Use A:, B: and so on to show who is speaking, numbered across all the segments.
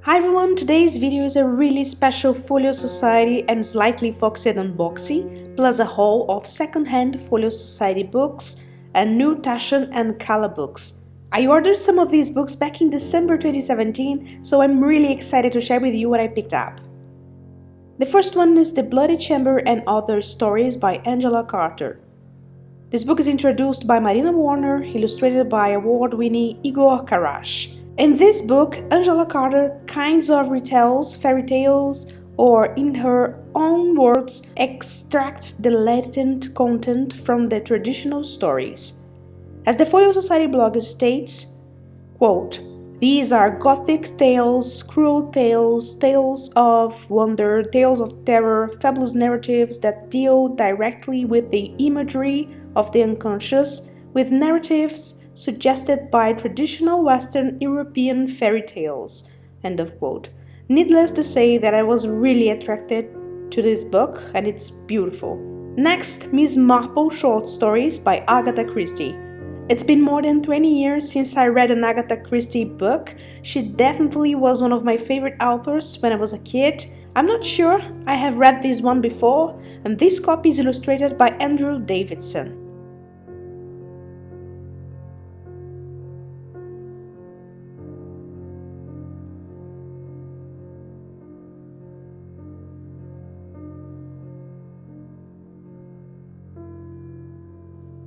A: Hi everyone, today's video is a really special Folio Society and slightly foxed unboxing, plus a haul of second-hand Folio Society books and new Taschen and Calla books. I ordered some of these books back in December 2017, so I'm really excited to share with you what I picked up. The first one is The Bloody Chamber and Other Stories by Angela Carter. This book is introduced by Marina Warner, illustrated by award-winning Igor Karash. In this book, Angela Carter kinds of retells fairy tales, or in her own words, extracts the latent content from the traditional stories. As the Folio Society blog states, quote, "These are gothic tales, cruel tales, tales of wonder, tales of terror, fabulous narratives that deal directly with the imagery of the unconscious, with narratives suggested by traditional Western European fairy tales." End of quote. Needless to say that I was really attracted to this book and it's beautiful. Next, Miss Marple short stories by Agatha Christie. It's been more than 20 years since I read an Agatha Christie book. She definitely was one of my favorite authors when I was a kid. I'm not sure I have read this one before, and this copy is illustrated by Andrew Davidson.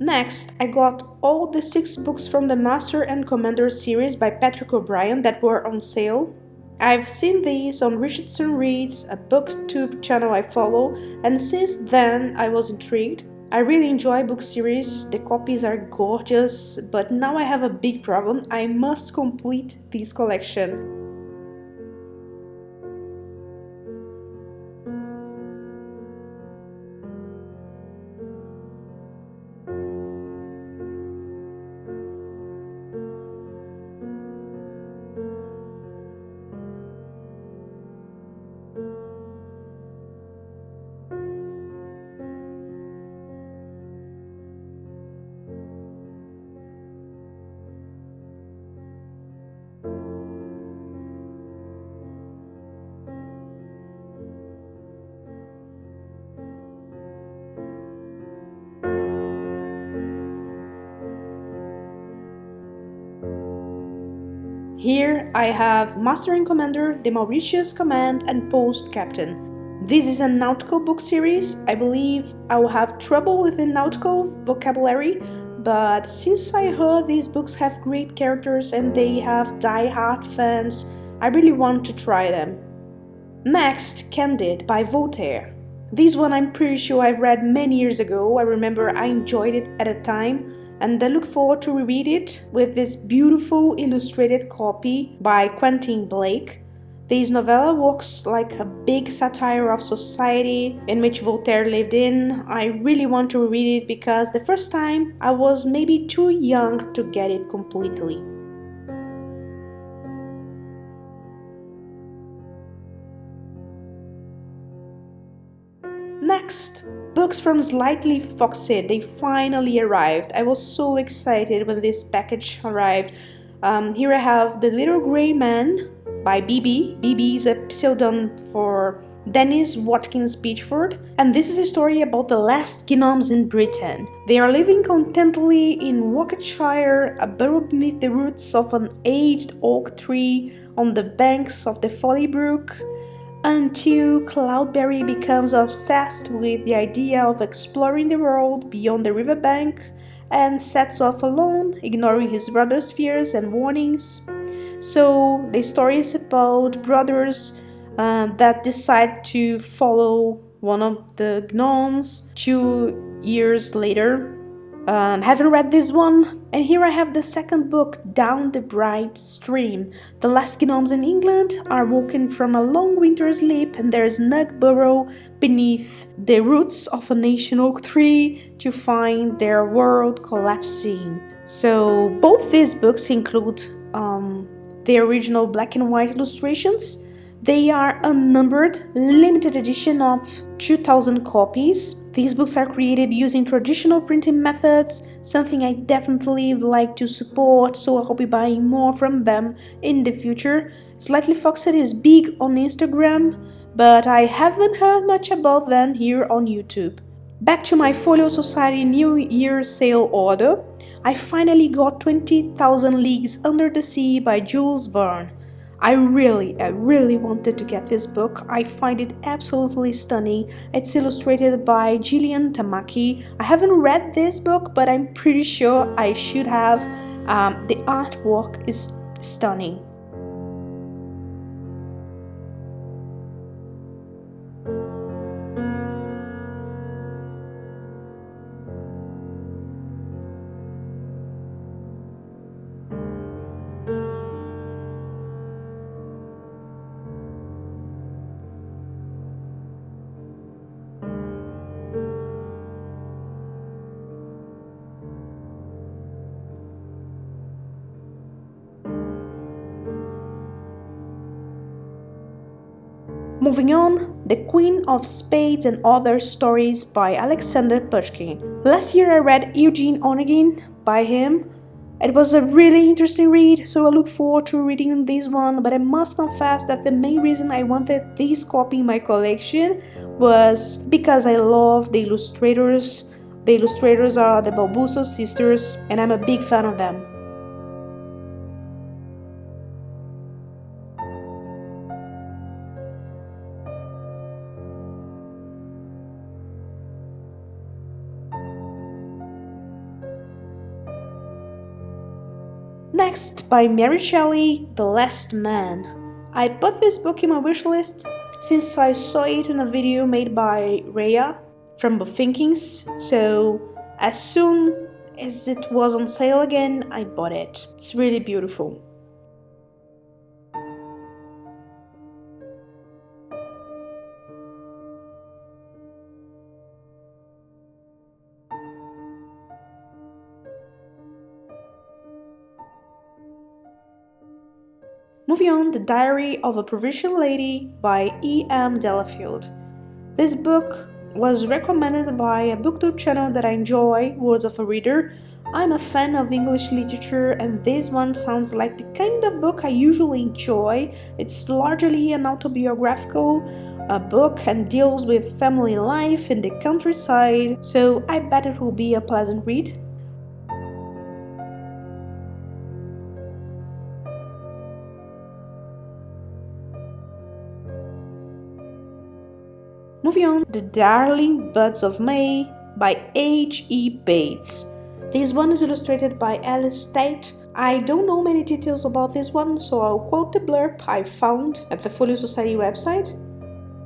A: Next, I got all the 6 books from the Master and Commander series by Patrick O'Brien that were on sale. I've seen these on Richardson Reads, a booktube channel I follow, and since then I was intrigued. I really enjoy book series, the copies are gorgeous, but now I have a big problem. I must complete this collection. Here I have Master and Commander, the Mauritius Command, and Post Captain. This is a nautical book series. I believe I will have trouble with the nautical vocabulary, but since I heard these books have great characters and they have die-hard fans, I really want to try them. Next, Candide by Voltaire. This one I'm pretty sure I've read many years ago. I remember I enjoyed it at a time, and I look forward to reread it with this beautiful illustrated copy by Quentin Blake. This novella works like a big satire of society in which Voltaire lived in. I really want to reread it because the first time I was maybe too young to get it completely. Next, books from Slightly Foxed. They finally arrived. I was so excited when this package arrived. Here I have The Little Grey Man by BB. BB is a pseudonym for Dennis Watkins Beechford, and this is a story about the last gnomes in Britain. They are living contentedly in Warwickshire, a burrow beneath the roots of an aged oak tree on the banks of the Folly Brook, until Cloudberry becomes obsessed with the idea of exploring the world beyond the riverbank and sets off alone, ignoring his brother's fears and warnings. So the story is about brothers that decide to follow one of the gnomes 2 years later. Haven't read this one, and here I have the second book, Down the Bright Stream. The last gnomes in England are woken from a long winter sleep, and their snug burrow beneath the roots of an ancient oak tree to find their world collapsing. So both these books include the original black and white illustrations, They are unnumbered, limited edition of 2,000 copies. These books are created using traditional printing methods, something I definitely would like to support, so I'll be buying more from them in the future. Slightly Foxed is big on Instagram, but I haven't heard much about them here on YouTube. Back to my Folio Society New Year sale order. I finally got 20,000 Leagues Under the Sea by Jules Verne. I really wanted to get this book. I find it absolutely stunning. It's illustrated by Gillian Tamaki. I haven't read this book, but I'm pretty sure I should have. The artwork is stunning. Moving on, The Queen of Spades and Other Stories by Alexander Pushkin. Last year I read Eugene Onegin by him. It was a really interesting read, so I look forward to reading this one, but I must confess that the main reason I wanted this copy in my collection was because I love the illustrators. The illustrators are the Balbuso sisters, and I'm a big fan of them. Next, by Mary Shelley, The Last Man. I put this book in my wishlist since I saw it in a video made by Rhea from BookThinkings, so as soon as it was on sale again, I bought it. It's really beautiful. Moving on, The Diary of a Provincial Lady by E.M. Delafield. This book was recommended by a booktube channel that I enjoy, Words of a Reader. I'm a fan of English literature and this one sounds like the kind of book I usually enjoy. It's largely an autobiographical book and deals with family life in the countryside, so I bet it will be a pleasant read. Moving on, The Darling Buds of May by H.E. Bates. This one is illustrated by Alice Tate. I don't know many details about this one, so I'll quote the blurb I found at the Folio Society website.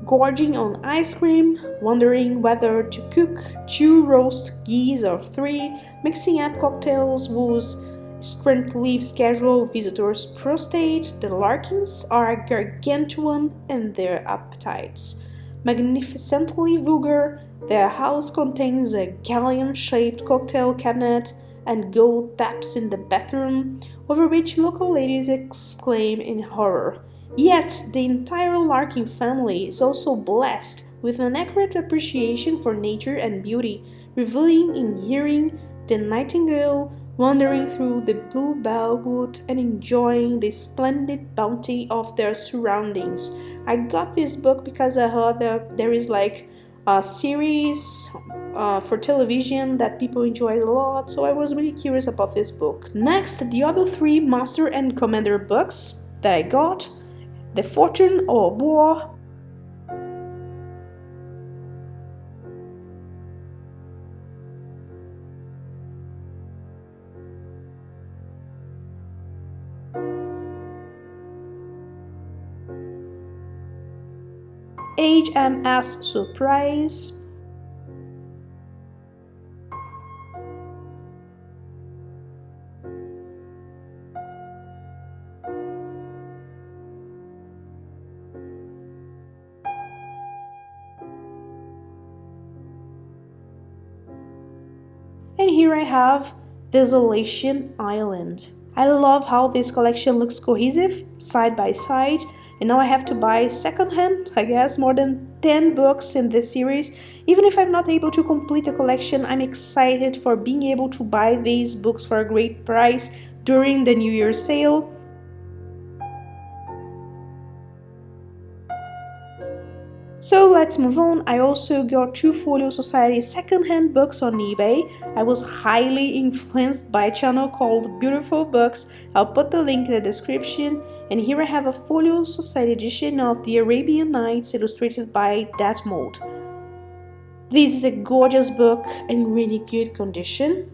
A: Gorging on ice cream, wondering whether to cook 2 roast geese or 3, mixing up cocktails whose strength leaves casual visitors prostrate, the Larkins are gargantuan in their appetites. Magnificently vulgar, their house contains a galleon-shaped cocktail cabinet and gold taps in the bathroom, over which local ladies exclaim in horror. Yet, the entire Larkin family is also blessed with an accurate appreciation for nature and beauty, reveling in hearing the nightingale wandering through the bluebell wood and enjoying the splendid bounty of their surroundings. I got this book because I heard that there is like a series for television that people enjoy a lot, so I was really curious about this book. Next, the other 3 Master and Commander books that I got: The Fortune of War, HMS Surprise, and here I have Desolation Island. I love how this collection looks cohesive, side by side, and now I have to buy secondhand, I guess, more than 10 books in this series. Even if I'm not able to complete a collection, I'm excited for being able to buy these books for a great price during the New Year sale. So let's move on. I also got 2 Folio Society secondhand books on eBay. I was highly influenced by a channel called Beautiful Books. I'll put the link in the description. And here I have a Folio Society edition of the Arabian Nights illustrated by Detmold. This is a gorgeous book in really good condition.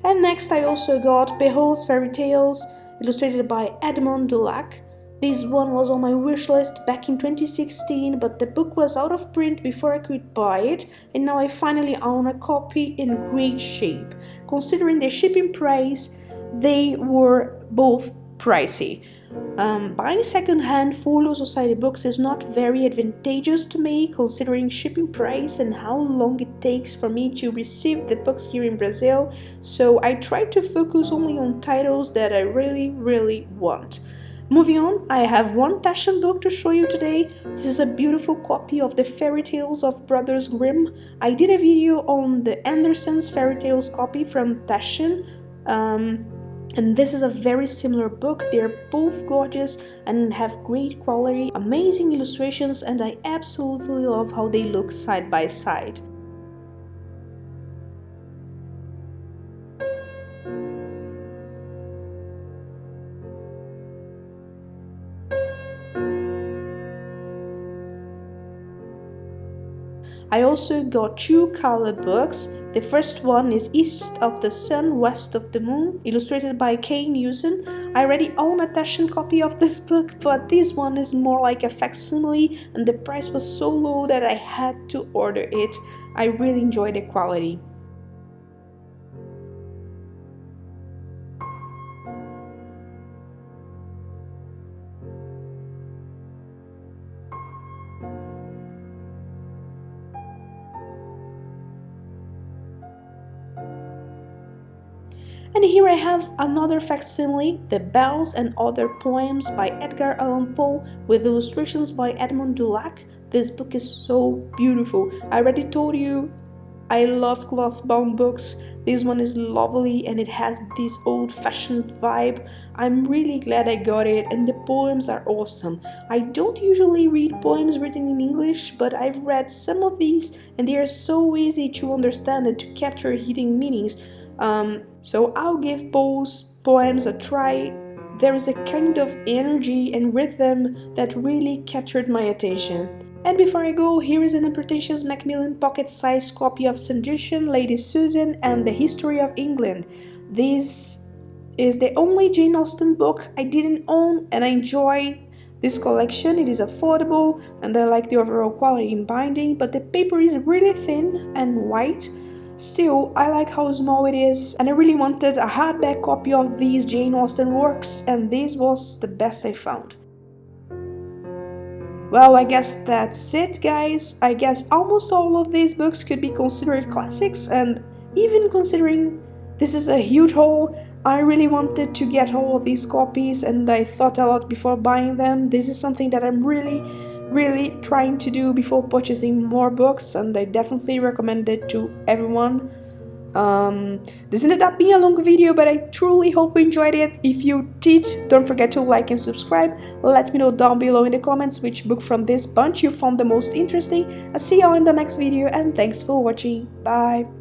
A: And next I also got Behold's Fairy Tales, illustrated by Edmond Dulac. This one was on my wish list back in 2016, but the book was out of print before I could buy it, and now I finally own a copy in great shape. Considering the shipping price, they were both pricey. Buying second-hand Folio Society books is not very advantageous to me, considering shipping price and how long it takes for me to receive the books here in Brazil, so I try to focus only on titles that I really want. Moving on, I have one Taschen book to show you today. This is a beautiful copy of the Fairy Tales of Brothers Grimm. I did a video on the Andersen's Fairy Tales copy from Taschen. And this is a very similar book. They're both gorgeous and have great quality, amazing illustrations, and I absolutely love how they look side by side. I also got 2 Calla books. The first one is East of the Sun, West of the Moon, illustrated by Kay Newson. I already own a Taschen copy of this book, but this one is more like a facsimile, and the price was so low that I had to order it. I really enjoy the quality. And here I have another facsimile, The Bells and Other Poems by Edgar Allan Poe, with illustrations by Edmond Dulac. This book is so beautiful. I already told you I love cloth-bound books. This one is lovely and it has this old-fashioned vibe. I'm really glad I got it, and the poems are awesome. I don't usually read poems written in English, but I've read some of these and they are so easy to understand and to capture hidden meanings. So I'll give Poe's poems a try. There is a kind of energy and rhythm that really captured my attention. And before I go, here is an unpretentious Macmillan pocket-sized copy of Sedition, Lady Susan, and the History of England. This is the only Jane Austen book I didn't own, and I enjoy this collection. It is affordable, and I like the overall quality in binding, but the paper is really thin and white. Still, I like how small it is, and I really wanted a hardback copy of these Jane Austen works, and this was the best I found. Well, I guess that's it, guys. I guess almost all of these books could be considered classics, and even considering this is a huge haul, I really wanted to get all of these copies, and I thought a lot before buying them. This is something that I'm really trying to do before purchasing more books, and I definitely recommend it to everyone. This ended up being a long video, but I truly hope you enjoyed it. If you did, don't forget to like and subscribe. Let me know down below in the comments which book from this bunch you found the most interesting. I'll see y'all in the next video, and thanks for watching. Bye!